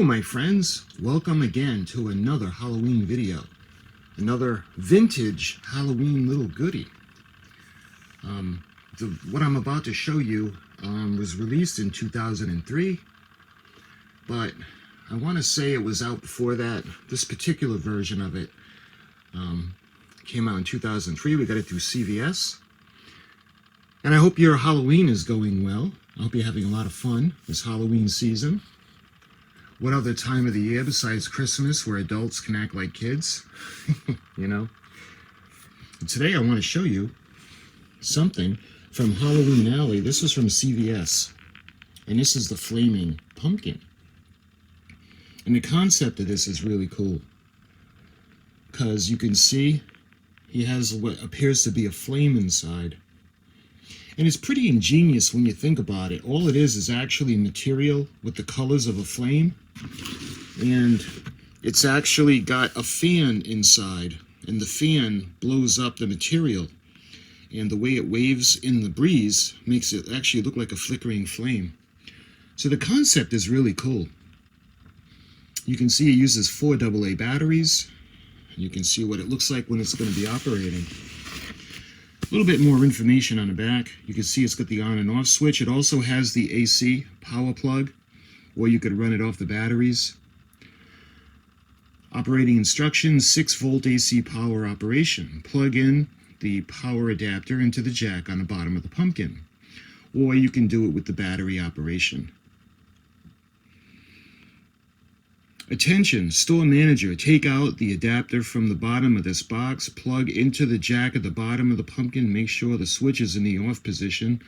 Hello my friends, welcome again to another Halloween video. Another vintage Halloween little goodie. What I'm about to show you was released in 2003, but I want to say it was out before that. This particular version of it came out in 2003. We got it through CVS. And I hope your Halloween is going well. I hope you're having a lot of fun this Halloween season. What other time of the year besides Christmas where adults can act like kids? You know? And today I want to show you something from Halloween Alley. This is from CVS. And this is the flaming pumpkin. And the concept of this is really cool. Because you can see he has what appears to be a flame inside. And it's pretty ingenious when you think about it. All it is actually material with the colors of a flame. And it's actually got a fan inside. And the fan blows up the material. And the way it waves in the breeze makes it actually look like a flickering flame. So the concept is really cool. You can see it uses 4 AA batteries. You can see what it looks like when it's going to be operating. A little bit more information on the back. You can see it's got the on and off switch. It also has the AC power plug, or you could run it off the batteries. Operating instructions: 6-volt AC power operation. Plug in the power adapter into the jack on the bottom of the pumpkin. Or you can do it with the battery operation. Attention, store manager, take out the adapter from the bottom of this box, plug into the jack at the bottom of the pumpkin, make sure the switch is in the off position,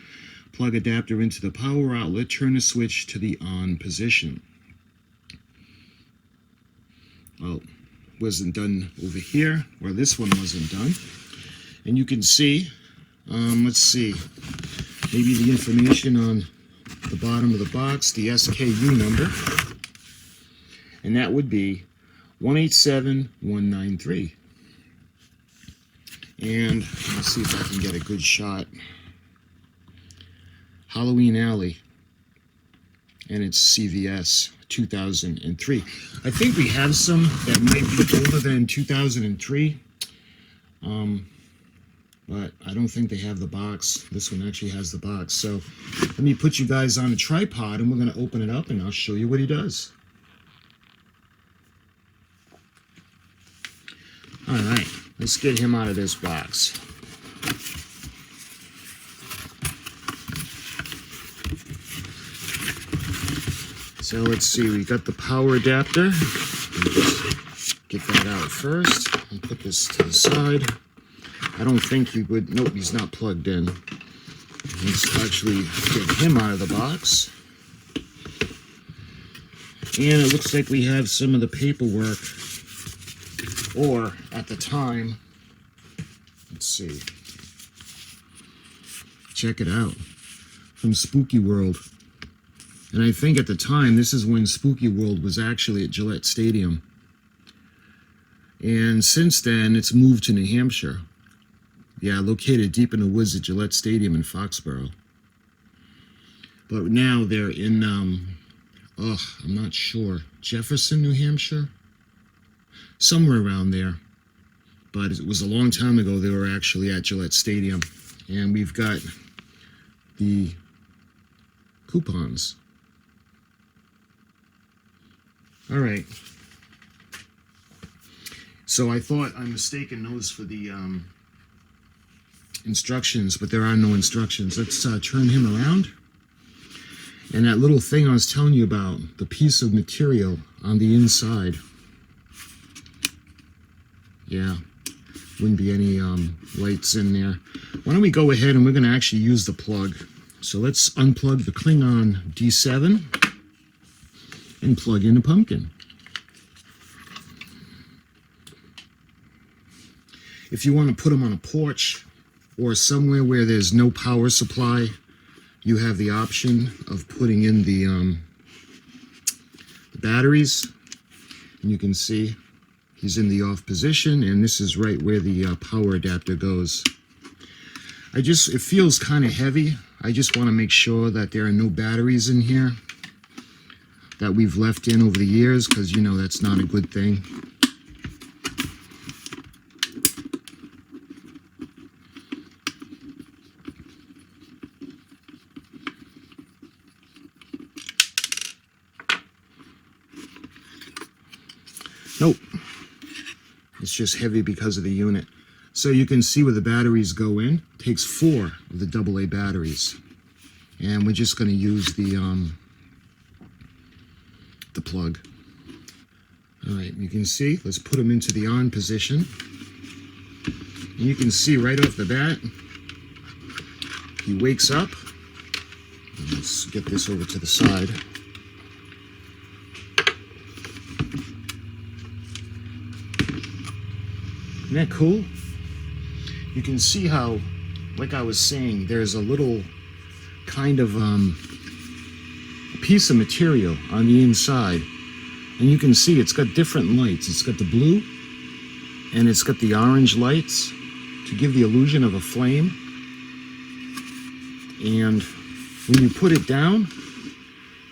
plug adapter into the power outlet, turn the switch to the on position. Well, wasn't done over here, or this one wasn't done. And you can see, let's see, maybe the information on the bottom of the box, the SKU number. And that would be 187193. And let's see if I can get a good shot. Halloween Alley. And it's CVS 2003. I think we have some that might be older than 2003. But I don't think they have the box. This one actually has the box. So let me put you guys on a tripod and we're going to open it up and I'll show you what he does. Alright, let's get him out of this box. So let's see, we got the power adapter. Let's get that out first and put this to the side. I don't think he would, nope, he's not plugged in. Let's actually get him out of the box. And it looks like we have some of the paperwork. Or, at the time, let's see, check it out, from Spooky World. And I think at the time, this is when Spooky World was actually at Gillette Stadium. And since then, it's moved to New Hampshire. Yeah, located deep in the woods at Gillette Stadium in Foxborough. But now they're in, I'm not sure, Jefferson, New Hampshire? Somewhere around there, but it was a long time ago they were actually at Gillette Stadium. And we've got the coupons. All right, so I thought I mistaken those for the instructions, but there are no instructions. Let's turn him around. And that little thing I was telling you about, the piece of material on the inside, yeah, wouldn't be any lights in there. Why don't we go ahead and we're going to actually use the plug. So let's unplug the Klingon D7 and plug in the pumpkin. If you want to put them on a porch or somewhere where there's no power supply, you have the option of putting in the batteries. And you can see he's in the off position, and this is right where the power adapter goes. It feels kind of heavy. I just want to make sure that there are no batteries in here. that we've left in over the years, because you know that's not a good thing. Nope, it's just heavy because of the unit. So you can see where the batteries go in. It takes 4 of the AA batteries, and we're just going to use the plug. All right, you can see. Let's put them into the on position, and you can see right off the bat he wakes up. Let's get this over to the side. Isn't that cool? You can see how, like I was saying, there's a little kind of piece of material on the inside, and you can see it's got different lights. It's got the blue and it's got the orange lights to give the illusion of a flame. And when you put it down,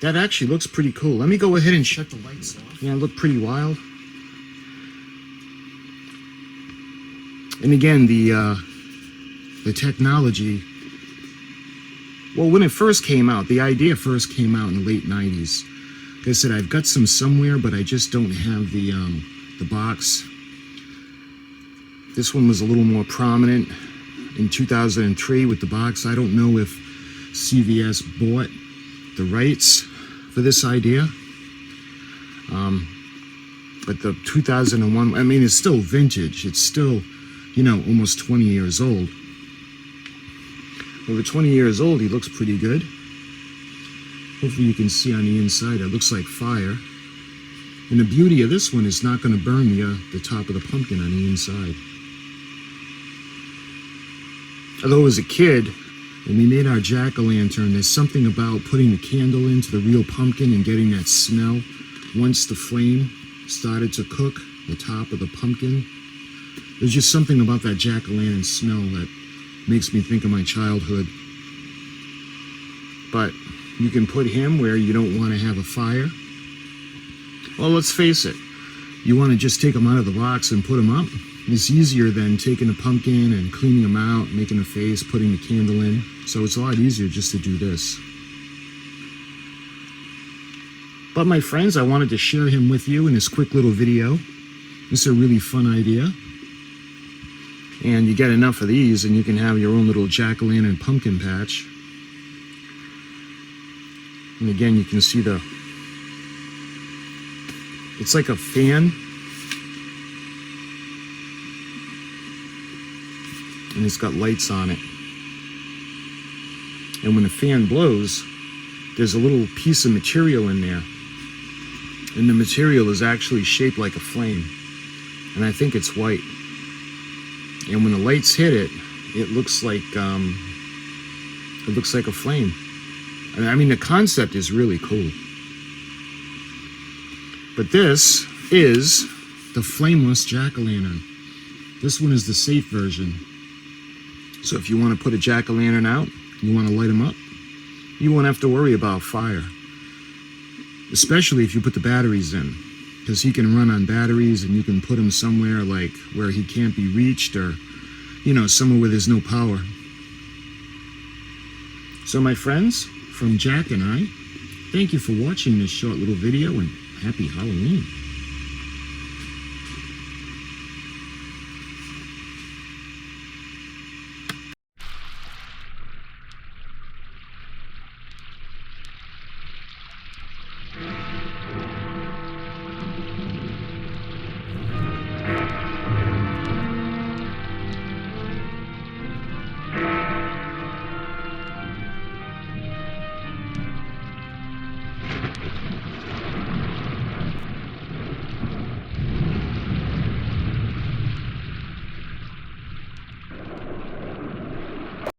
that actually looks pretty cool. Let me go ahead and shut the lights off. Yeah, it looked pretty wild. And again, the technology, well, when it first came out, the idea first came out in the late 90s. Like I said, I've got some somewhere, but I just don't have the box. This one was a little more prominent in 2003 with the box. I don't know if CVS bought the rights for this idea. But the 2001, I mean, it's still vintage. It's still, you know, almost 20 years old. Over 20 years old, he looks pretty good. Hopefully you can see on the inside, it looks like fire. And the beauty of this one is not going to burn the top of the pumpkin on the inside. Although as a kid, when we made our jack-o'-lantern, there's something about putting the candle into the real pumpkin and getting that smell. Once the flame started to cook the top of the pumpkin, there's just something about that jack-o'-lantern smell that makes me think of my childhood. But you can put him where you don't want to have a fire. Well, let's face it, you want to just take them out of the box and put them up. It's easier than taking a pumpkin and cleaning them out, making a face, putting the candle in. So it's a lot easier just to do this. But my friends, I wanted to share him with you in this quick little video. It's a really fun idea. And you get enough of these and you can have your own little jack-o'-lantern pumpkin patch. And again, you can see it's like a fan. And it's got lights on it. And when the fan blows, there's a little piece of material in there. And the material is actually shaped like a flame. And I think it's white. And when the lights hit it, it looks like a flame. I mean, the concept is really cool. But this is the flameless jack-o'-lantern. This one is the safe version. So if you want to put a jack-o'-lantern out, you want to light them up, you won't have to worry about fire. Especially if you put the batteries in, because he can run on batteries and you can put him somewhere like where he can't be reached, or, you know, somewhere where there's no power. So my friends, from Jack and I, thank you for watching this short little video, and happy Halloween.